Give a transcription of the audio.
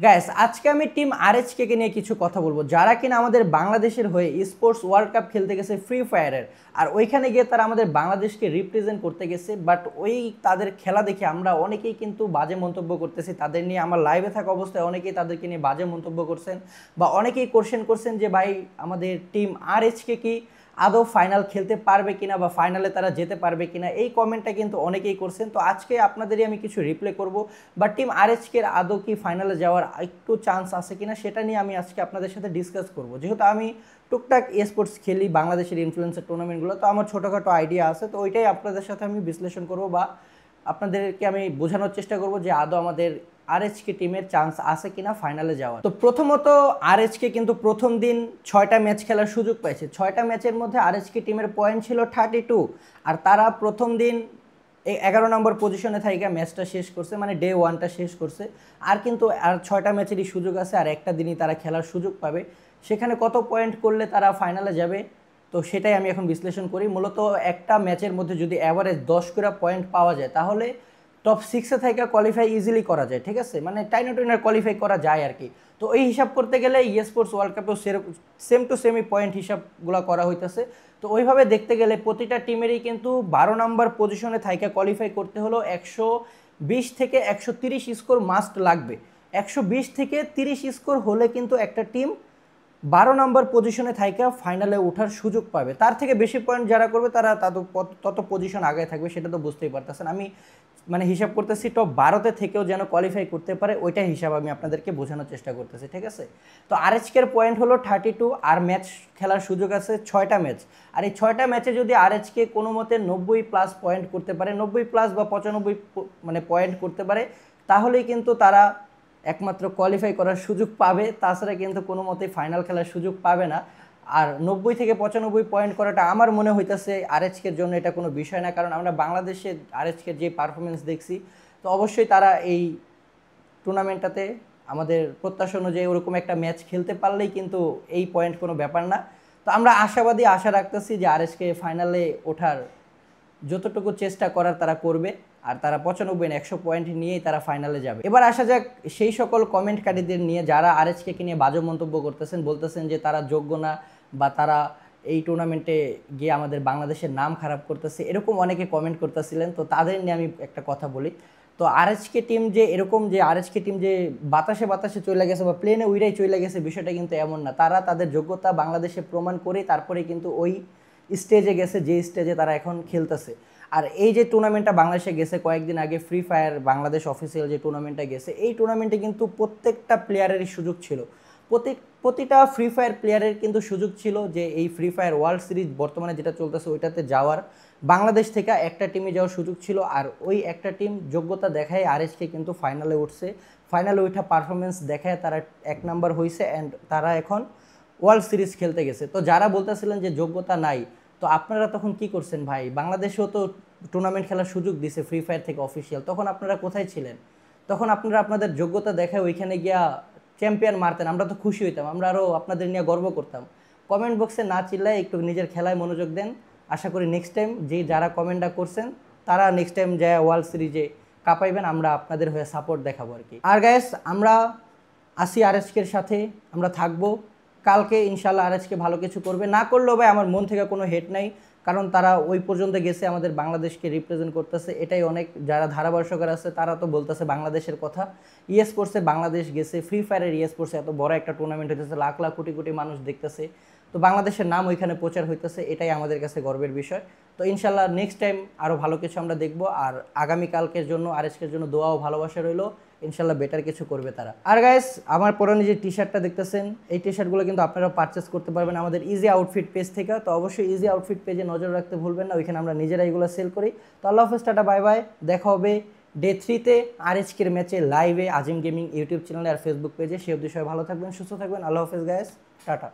Guys আজকে আমি team আরএচকে কে নিয়ে কিছু কথা বলবো যারা কিনা আমাদের বাংলাদেশের হয়ে স্পোর্টস ওয়ার্ল্ড কাপ খেলতে গেছে ফ্রি ফায়ারের। আর ওইখানে গিয়ে তারা আমাদের বাংলাদেশকে রিপ্রেজেন্ট করতে গেছে, বাট ওই তাদের খেলা দেখে আমরা অনেকেই কিন্তু বাজে মন্তব্য করতেছি তাদের নিয়ে। আমার লাইভে থাকা অবস্থায় অনেকেই তাদেরকে নিয়ে বাজে মন্তব্য করছেন বা অনেকেই কোশ্চেন করছেন যে ভাই আমাদের টিম আরএচকে কি আদৌ ফাইনাল খেলতে পারবে কিনা বা ফাইনালে তারা যেতে পারবে কিনা, এই কমেন্টটা কিন্তু অনেকেই করছেন। তো আজকে আপনাদেরই আমি কিছু রিপ্লাই করব বা টিম আরএচকে আদৌ কি ফাইনালে যাওয়ার একটু চান্স আছে কিনা সেটা নিয়ে আমি আজকে আপনাদের সাথে ডিসকাস করব। যেহেতু আমি টুকটাক স্পোর্টস খেলি বাংলাদেশের ইনফ্লুয়েন্সার টুর্নামেন্টগুলো, তো আমার ছোটোখাটো আইডিয়া আছে, তো ওইটাই আপনাদের সাথে আমি বিশ্লেষণ করব বা আপনাদেরকে আমি বোঝানোর চেষ্টা করব যে আদৌ আমাদের আরএচকে টিমের চান্স আছে কিনা ফাইনালে যাওয়ার। তো প্রথমত আরএচকে কিন্তু প্রথম দিন 6টা ম্যাচ খেলার সুযোগ পাইছে। 6টা ম্যাচের মধ্যে আরএচকে টিমের পয়েন্ট ছিল 32, আর তারা প্রথম দিন 11 নম্বর পজিশনে থাইকা ম্যাচটা শেষ করছে, মানে ডে ওয়ানটা শেষ করছে। আর কিন্তু আর 6টা ম্যাচেরই সুযোগ আছে, আর একটা দিনই তারা খেলার সুযোগ পাবে। সেখানে কত পয়েন্ট করলে তারা ফাইনালে যাবে, তো সেটাই আমি এখন বিশ্লেষণ করি। মূলত একটা ম্যাচের মধ্যে যদি অ্যাভারেজ 10 করে পয়েন্ট পাওয়া যায় তাহলে টপ 6-এ থেকে কোয়ালিফাই ইজিলি করা যায়, ঠিক আছে, মানে টাইনার কোয়ালিফাই করা যায় আর কি। তো এই হিসাব করতে গেলে স্পোর্টস ওয়ার্ল্ড কাপেও সেম টু সেমই পয়েন্ট হিসাবগুলো করা হইতেছে। তো ওইভাবে দেখতে গেলে প্রতিটা টিমেরই কিন্তু 12 নম্বর পজিশনে থাইকা কোয়ালিফাই করতে হলো 120 থেকে 130 স্কোর মাস্ট লাগবে। 120 থেকে 30 স্কোর হলে কিন্তু একটা টিম 12 নম্বর পজিশনে থাইকা ফাইনালে ওঠার সুযোগ পাবে। তার থেকে বেশি পয়েন্ট যারা করবে তারা তত পজিশন আগে থাকবে, সেটা তো বুঝতেই পারতেছেন। আমি মানে হিসাব করতেছি টপ 12তে থেকেও যেন কোয়ালিফাই করতে পারে, ওইটাই হিসাব আমি আপনাদেরকে বোঝানোর চেষ্টা করতেছি, ঠিক আছে। তো আরএচকের পয়েন্ট হলো 32, আর ম্যাচ খেলার সুযোগ আছে 6টা ম্যাচ। আর এই 6টা ম্যাচে যদি আরএচকে কোনো মতে 90+ পয়েন্ট করতে পারে, 90+ বা 95 মানে পয়েন্ট করতে পারে, তাহলেই কিন্তু তারা একমাত্র কোয়ালিফাই করার সুযোগ পাবে। তাছাড়া কিন্তু কোনো মতেই ফাইনাল খেলার সুযোগ পাবে না। আর 90 থেকে 95 পয়েন্ট করাটা আমার মনে হইতেছে আরএচকের জন্য এটা কোনো বিষয় না, কারণ আমরা বাংলাদেশে আরএচকের যে পারফরমেন্স দেখছি, তো অবশ্যই তারা এই টুর্নামেন্টটাতে আমাদের প্রত্যাশা অনুযায়ী ওরকম একটা ম্যাচ খেলতে পারলেই কিন্তু এই পয়েন্ট কোনো ব্যাপার না। তো আমরা আশাবাদী, আশা রাখতেছি যে আরএচকে ফাইনালে ওঠার যতটুকু চেষ্টা করার তারা করবে, আর তারা 95-100 পয়েন্ট নিয়েই তারা ফাইনালে যাবে। এবার আসা যাক সেই সকল কমেন্টকারীদের নিয়ে যারা আরএচকে নিয়ে বাজে মন্তব্য করতেছেন, বলতেছেন যে তারা যোগ্য না বা তারা এই টুর্নামেন্টে গিয়ে আমাদের বাংলাদেশের নাম খারাপ করতেছে, এরকম অনেকে কমেন্ট করতেছিলেন। তো তাদের নিয়ে আমি একটা কথা বলি। তো আরএচকে টিম যে এরকম যে আরএচকে টিম যে বাতাসে বাতাসে চলে গেছে বা প্লেনে উইরাই চলে গেছে, বিষয়টা কিন্তু এমন না। তারা তাদের যোগ্যতা বাংলাদেশে প্রমাণ করে তারপরে কিন্তু ওই স্টেজে গেছে যে স্টেজে তারা এখন খেলতেছে। আর এই যে টুর্নামেন্টটা বাংলাদেশে গেছে কয়েকদিন আগে, ফ্রি ফায়ার বাংলাদেশ অফিসিয়াল যে টুর্নামেন্টটা গেছে, এই টুর্নামেন্টে কিন্তু প্রত্যেকটা প্লেয়ারেরই সুযোগ ছিল। প্রতিটা ফ্রি ফায়ার প্লেয়ারের কিন্তু সুযোগ ছিল যে এই ফ্রি ফায়ার ওয়ার্ল্ড সিরিজ বর্তমানে যেটা চলতেছে ওইটাতে যাওয়ার, বাংলাদেশ থেকে একটা টিমে যাওয়ার সুযোগ ছিল। আর ওই একটা টিম যোগ্যতা দেখায় আরএচকে কিন্তু ফাইনালে উঠছে। ফাইনালে ওইটা পারফরমেন্স দেখায় তারা 1 নাম্বার হয়েছে, অ্যান্ড তারা এখন ওয়ার্ল্ড সিরিজ খেলতে গেছে। তো যারা বলতেছিলেন যে যোগ্যতা নাই, তো আপনারা তখন কি করছেন ভাই? বাংলাদেশেও তো টুর্নামেন্ট খেলার সুযোগ দিছে ফ্রি ফায়ার থেকে অফিসিয়াল, তখন আপনারা কোথায় ছিলেন? তখন আপনারা আপনাদের যোগ্যতা দেখায় ওইখানে গিয়া চ্যাম্পিয়ন মারতেন, আমরা তো খুশি হইতাম, আমরা আরও আপনাদের নিয়ে গর্ব করতাম। কমেন্ট বক্সে না চিল্লায় একটু নিজের খেলায় মনোযোগ দেন। আশা করি নেক্সট টাইম যে যারা কমেন্টটা করছেন তারা নেক্সট টাইম যায় ওয়ার্ল্ড সিরিজে কাঁপাইবেন, আমরা আপনাদের হয়ে সাপোর্ট দেখাবো আর কি। আর গাইস আমরা আসি আরএচকের সাথে, আমরা থাকবো। কালকে ইনশাল্লাহ আরএচকে ভালো কিছু করবে, না করলেও ভাই আমার মন থেকে কোনো হেট নাই, কারণ তারা ওই পর্যন্ত গেছে আমাদের বাংলাদেশকে রিপ্রেজেন্ট করতেছে, এটাই অনেক। যারা ধারাভাষ্যকার আছে তারা তো বলতেছে বাংলাদেশের কথা। স্পোর্টসে বাংলাদেশ গেছে, ফ্রি ফায়ারের স্পোর্টসে এত বড় একটা টুর্নামেন্ট হইতেছে, লাখ লাখ কোটি কোটি মানুষ দেখতেছে, তো বাংলাদেশের নাম ওইখানে প্রচার হইতেছে, এটাই আমাদের কাছে গর্বের বিষয়। তো ইনশাল্লাহ নেক্সট টাইম আরও ভালো কিছু আমরা দেখবো। আর আগামীকালকের জন্য আরএচকের জন্য দোয়া ও ভালোবাসা রইলো, ইনশাল্লাহ বেটার কিছু করবে তারা। আর গাইস আমার পরনে যে টি শার্টটা দেখতেছেন, এই টি শার্টগুলো কিন্তু আপনারা পারচেস করতে পারবেন আমাদের ইজি আউটফিট পেজ থেকে। তো অবশ্যই ইজি আউটফিট পেজে নজর রাখতে ভুলবেন না, ওইখানে আমরা নিজেরা এগুলো সেল করি। তো আল্লাহ হাফেজ, টাটা, বাই বাই। দেখা হবে ডে 3-তে আরএচকের ম্যাচে লাইভে আজিম গেমিং ইউটিউব চ্যানেলে আর ফেসবুক পেজে। সে অবধি সবাই ভালো থাকবেন, সুস্থ থাকবেন। আল্লাহ হাফেজ গাইস, টাটা।